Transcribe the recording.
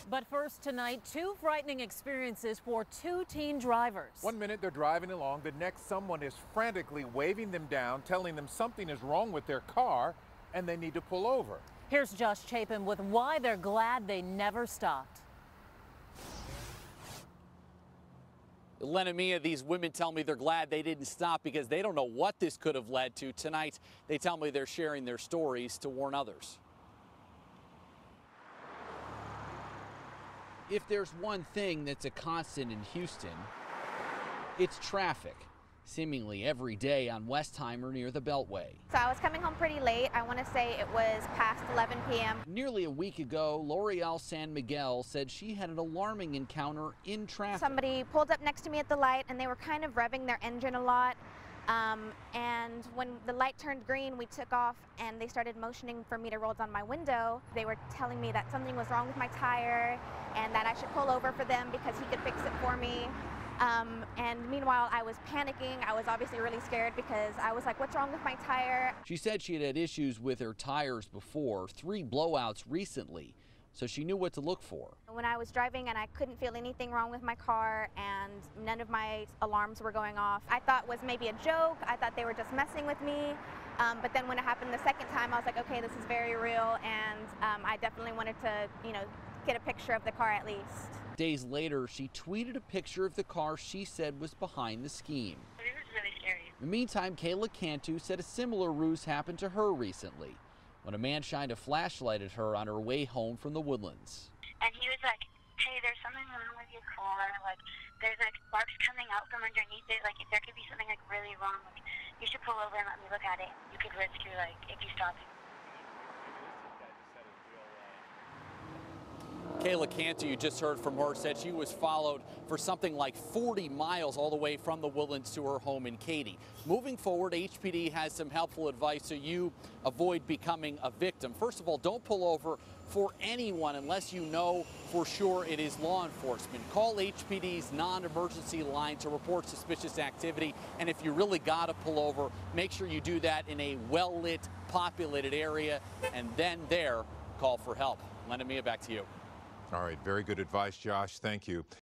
But first tonight, two frightening experiences for two teen drivers. 1 minute they're driving along, the next someone is frantically waving them down, telling them something is wrong with their car and they need to pull over. Here's Josh Chapin with why they're glad they never stopped. Lenamia, these women tell me they're glad they didn't stop because they don't know what this could have led to. Tonight, they tell me they're sharing their stories to warn others. If there's one thing that's a constant in Houston, it's traffic, seemingly every day on Westheimer near the Beltway. So I was coming home pretty late. I want to say it was past 11 p.m. Nearly a week ago, Loreal San Miguel said she had an alarming encounter in traffic. Somebody pulled up next to me at the light and they were kind of revving their engine a lot. And when the light turned green, we took off and they started motioning for me to roll down my window. They were telling me that something was wrong with my tire and that I should pull over for them because he could fix it for me. And meanwhile, I was panicking. I was obviously really scared because I was like, what's wrong with my tire? She said she had had issues with her tires before, 3 blowouts recently, so she knew what to look for. When I was driving and I couldn't feel anything wrong with my car and none of my alarms were going off, I thought was maybe a joke. I thought they were just messing with me. But then when it happened the second time, I was like, okay, this is very real, and I definitely wanted to, get a picture of the car at least. Days later, she tweeted a picture of the car she said was behind the scheme. It was really scary. In the meantime, Kayla Cantu said a similar ruse happened to her recently when a man shined a flashlight at her on her way home from the Woodlands. And he was like, hey, there's something wrong with your car. Like, there's like sparks coming out from underneath it. Like, if there could be something like really wrong, like, you should pull over and let me look at it. You could risk your, like, if you stop it. Kayla Cantu, you just heard from her, said she was followed for something like 40 miles all the way from the Woodlands to her home in Katy. Moving forward, HPD has some helpful advice so you avoid becoming a victim. First of all, don't pull over for anyone unless you know for sure it is law enforcement. Call HPD's non-emergency line to report suspicious activity. And if you really got to pull over, make sure you do that in a well-lit, populated area, and then there, call for help. Lenamia, back to you. All right, very good advice, Josh. Thank you.